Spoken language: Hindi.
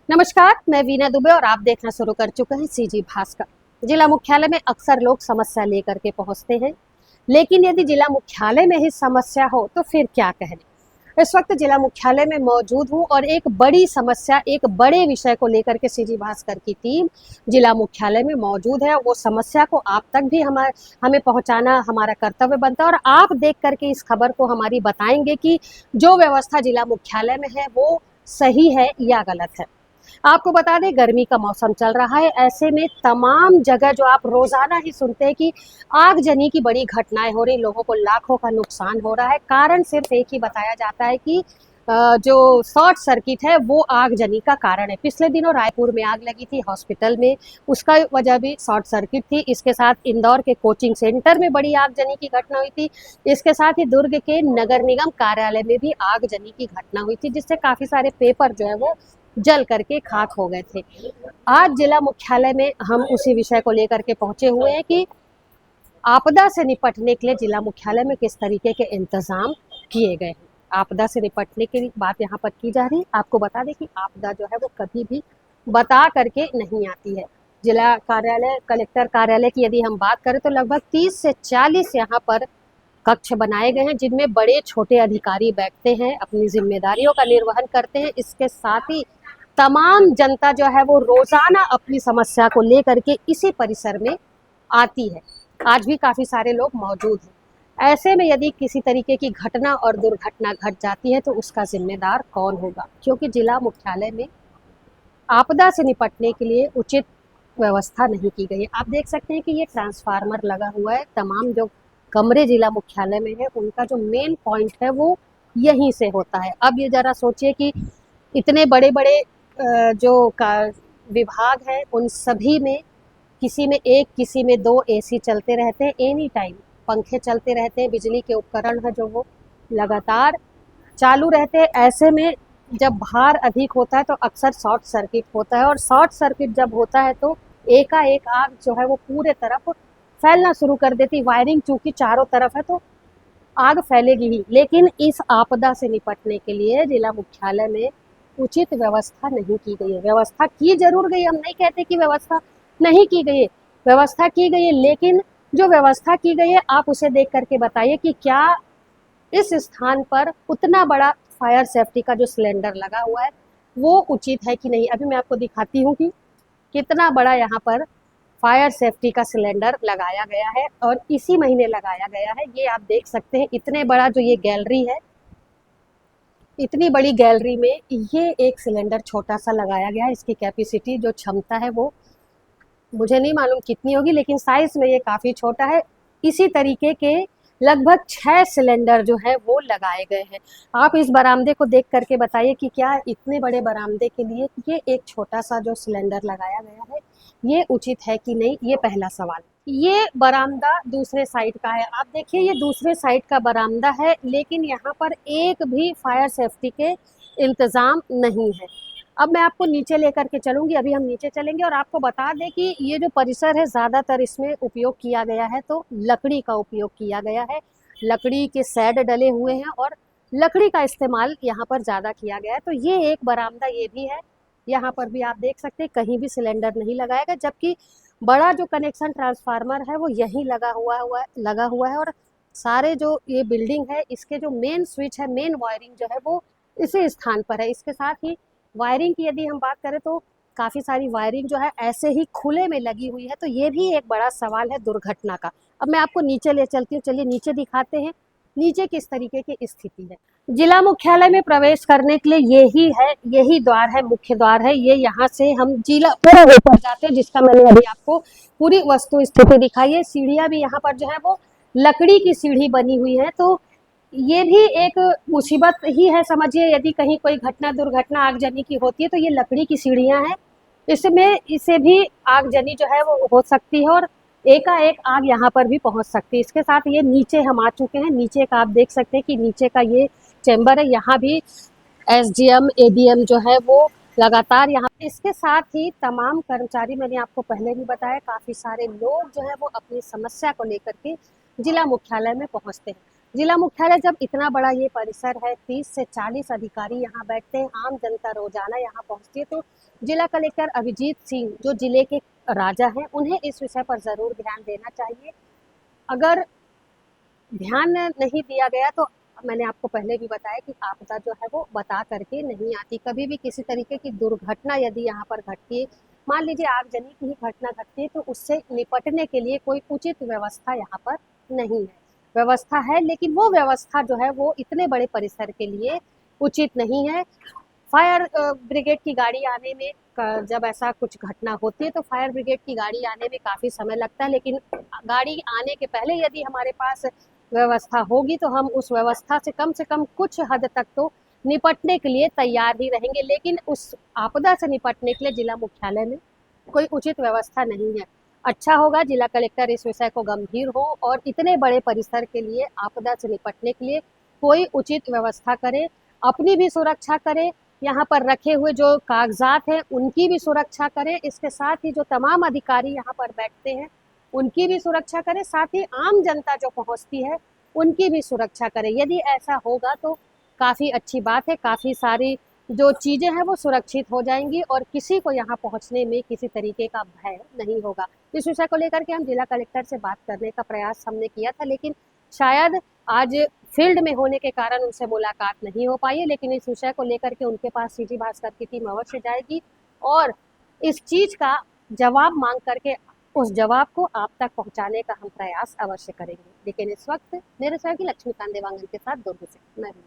नमस्कार, मैं वीना दुबे और आप देखना शुरू कर चुके हैं सीजी भास्कर। जिला मुख्यालय में अक्सर लोग समस्या लेकर के पहुंचते हैं, लेकिन यदि जिला मुख्यालय में ही समस्या हो तो फिर क्या कहने। इस वक्त जिला मुख्यालय में मौजूद हूं और एक बड़ी समस्या, एक बड़े विषय को लेकर के सीजी भास्कर की टीम जिला मुख्यालय में मौजूद है। वो समस्या को आप तक भी हमें पहुंचाना हमारा कर्तव्य बनता है और आप देख करके इस खबर को हमारी बताएंगे कि जो व्यवस्था जिला मुख्यालय में है वो सही है या गलत है। आपको बता दें, गर्मी का मौसम चल रहा है। ऐसे में तमाम जगह जो आप रोजाना ही सुनते हैं कि आगजनी की बड़ी घटनाएं हो रही, लोगों को लाखों का नुकसान हो रहा है। कारण सिर्फ एक ही बताया जाता है कि जो शॉर्ट सर्किट है वो आगजनी का कारण है। पिछले दिनों रायपुर में आग लगी थी हॉस्पिटल में, उसका वजह भी शॉर्ट सर्किट थी। इसके साथ इंदौर के कोचिंग सेंटर में बड़ी आगजनी की घटना हुई थी। इसके साथ ही दुर्ग के नगर निगम कार्यालय में भी आगजनी की घटना हुई थी, जिससे काफी सारे पेपर जो है वो जल करके खाक हो गए थे। आज जिला मुख्यालय में हम उसी विषय को लेकर के पहुंचे हुए हैं कि आपदा से निपटने के लिए जिला मुख्यालय में किस तरीके के इंतजाम किए गए हैं। आपदा से निपटने की बात यहाँ पर की जा रही है। आपको बता दें कि आपदा जो है वो कभी भी बता करके नहीं आती है। जिला कार्यालय, कलेक्टर कार्यालय की यदि हम बात करें तो लगभग 30 से 40 यहाँ पर कक्ष बनाए गए हैं, जिनमें बड़े छोटे अधिकारी बैठते हैं, अपनी जिम्मेदारियों का निर्वहन करते हैं। इसके साथ ही तमाम जनता जो है वो रोजाना अपनी समस्या को लेकर के इसी परिसर में आती है। आज भी काफी सारे लोग मौजूद हैं। ऐसे में यदि किसी तरीके की घटना और दुर्घटना घट जाती है तो उसका जिम्मेदार कौन होगा, क्योंकि जिला मुख्यालय में आपदा से निपटने के लिए उचित व्यवस्था नहीं की गई है। आप देख सकते हैं कि ये ट्रांसफार्मर लगा हुआ है। तमाम जो कमरे जिला मुख्यालय में है उनका जो मेन पॉइंट है वो यहीं से होता है। अब ये जरा सोचिए कि इतने बड़े बड़े जो विभाग हैं उन सभी में किसी में एक, किसी में दो एसी चलते रहते हैं, एनी टाइम पंखे चलते रहते हैं, बिजली के उपकरण है जो वो लगातार चालू रहते हैं। ऐसे में जब भार अधिक होता है तो अक्सर शॉर्ट सर्किट होता है और शॉर्ट सर्किट जब होता है तो एकाएक आग जो है वो पूरे तरफ फैलना शुरू कर देती। वायरिंग चूंकि चारों तरफ है तो आग फैलेगी ही। लेकिन इस आपदा से निपटने के लिए जिला मुख्यालय में उचित व्यवस्था नहीं की गई है। व्यवस्था की जरूर गई, हम नहीं कहते कि व्यवस्था नहीं की गई है, व्यवस्था की गई है, लेकिन जो व्यवस्था की गई है आप उसे देख करके बताइए कि क्या इस स्थान पर उतना बड़ा फायर सेफ्टी का जो सिलेंडर लगा हुआ है वो उचित है कि नहीं। अभी मैं आपको दिखाती हूँ कि कितना बड़ा यहाँ पर फायर सेफ्टी का सिलेंडर लगाया गया है और इसी महीने लगाया गया है। ये आप देख सकते हैं, इतने बड़ा जो ये गैलरी है, इतनी बड़ी गैलरी में ये एक सिलेंडर छोटा सा लगाया गया है। इसकी कैपेसिटी जो क्षमता है वो मुझे नहीं मालूम कितनी होगी, लेकिन साइज में ये काफ़ी छोटा है। इसी तरीके के लगभग 6 सिलेंडर जो है वो लगाए गए हैं। आप इस बरामदे को देख करके बताइए कि क्या इतने बड़े बरामदे के लिए ये एक छोटा सा जो सिलेंडर लगाया गया है ये उचित है कि नहीं, ये पहला सवाल। ये बरामदा दूसरे साइड का है। आप देखिए ये दूसरे साइड का बरामदा है, लेकिन यहाँ पर एक भी फायर सेफ्टी के इंतज़ाम नहीं है। अब मैं आपको नीचे लेकर के चलूंगी। अभी हम नीचे चलेंगे और आपको बता दें कि ये जो परिसर है ज़्यादातर इसमें उपयोग किया गया है तो लकड़ी का उपयोग किया गया है। लकड़ी के शेड डले हुए हैं और लकड़ी का इस्तेमाल यहाँ पर ज़्यादा किया गया है। तो ये एक बरामदा ये भी है। यहाँ पर भी आप देख सकते हैं कहीं भी सिलेंडर नहीं लगाया गया, जबकि बड़ा जो कनेक्शन ट्रांसफार्मर है वो यहीं लगा हुआ है और सारे जो ये बिल्डिंग है इसके जो मेन स्विच है, मेन वायरिंग जो है वो इसी स्थान पर है। इसके साथ ही वायरिंग की यदि हम बात करें तो काफ़ी सारी वायरिंग जो है ऐसे ही खुले में लगी हुई है। तो ये भी एक बड़ा सवाल है दुर्घटना का। अब मैं आपको नीचे ले चलती हूँ, चलिए नीचे दिखाते हैं नीचे किस तरीके की स्थिति है। जिला मुख्यालय में प्रवेश करने के लिए यही है, यही द्वार है, मुख्य द्वार है ये। यहाँ से हम जिला पूरा ऊपर जाते हैं, जिसका मैंने अभी आपको पूरी वस्तु स्थिति दिखाई है। सीढ़ियाँ भी यहाँ पर जो है वो लकड़ी की सीढ़ी बनी हुई है। तो ये भी एक मुसीबत ही है समझिए। यदि कहीं कोई घटना दुर्घटना आगजनी की होती है तो ये लकड़ी की सीढ़ियां हैं, इसमें इसे भी आगजनी जो है वो हो सकती है और एकाएक आग यहाँ पर भी पहुँच सकती है। इसके साथ ये नीचे हम आ चुके हैं। नीचे का आप देख सकते हैं कि नीचे का ये चैम्बर है। यहाँ भी एसडीएम एडीएम जो है वो लगातार यहाँ। इसके साथ ही तमाम कर्मचारी, मैंने आपको पहले भी बताया, काफ़ी सारे लोग जो है वो अपनी समस्या को लेकर के जिला मुख्यालय में पहुँचते हैं। जिला मुख्यालय जब इतना बड़ा ये परिसर है, 30 से 40 अधिकारी यहाँ बैठते हैं, आम जनता रोजाना यहाँ पहुँचती है, तो जिला कलेक्टर अभिजीत सिंह जो जिले के राजा हैं, उन्हें इस विषय पर ज़रूर ध्यान देना चाहिए। अगर ध्यान नहीं दिया गया तो मैंने आपको पहले भी बताया कि आपदा जो है वो बता करके नहीं आती। कभी भी किसी तरीके की दुर्घटना यदि यहाँ पर घटती है, मान लीजिए आगजनी की ही घटना घटती है, तो उससे निपटने के लिए कोई उचित व्यवस्था यहाँ पर नहीं है। व्यवस्था है लेकिन वो व्यवस्था जो है वो इतने बड़े परिसर के लिए उचित नहीं है। फायर ब्रिगेड की गाड़ी आने में जब ऐसा कुछ घटना होती है तो फायर ब्रिगेड की गाड़ी आने में काफ़ी समय लगता है, लेकिन गाड़ी आने के पहले यदि हमारे पास व्यवस्था होगी तो हम उस व्यवस्था से कम कुछ हद तक तो निपटने के लिए तैयार ही रहेंगे। लेकिन उस आपदा से निपटने के लिए जिला मुख्यालय में कोई उचित व्यवस्था नहीं है। अच्छा होगा जिला कलेक्टर इस विषय को गंभीर हो और इतने बड़े परिसर के लिए आपदा से निपटने के लिए कोई उचित व्यवस्था करे, अपनी भी सुरक्षा करे, यहाँ पर रखे हुए जो कागजात हैं उनकी भी सुरक्षा करे, इसके साथ ही जो तमाम अधिकारी यहाँ पर बैठते हैं उनकी भी सुरक्षा करे, साथ ही आम जनता जो पहुँचती है उनकी भी सुरक्षा करे। यदि ऐसा होगा तो काफ़ी अच्छी बात है, काफ़ी सारी जो चीज़ें हैं वो सुरक्षित हो जाएंगी और किसी को यहाँ पहुँचने में किसी तरीके का भय नहीं होगा। इस विषय को लेकर के हम जिला कलेक्टर से बात करने का प्रयास हमने किया था, लेकिन शायद आज फील्ड में होने के कारण उनसे मुलाकात नहीं हो पाई है। लेकिन इस विषय को लेकर के उनके पास सीजी भास्कर की टीम अवश्य जाएगी और इस चीज़ का जवाब मांग करके उस जवाब को आप तक पहुंचाने का हम प्रयास अवश्य करेंगे। लेकिन इस वक्त मेरे सहयोगी लक्ष्मीकांत देवांगन के साथ दुर्ग से मैं हूं।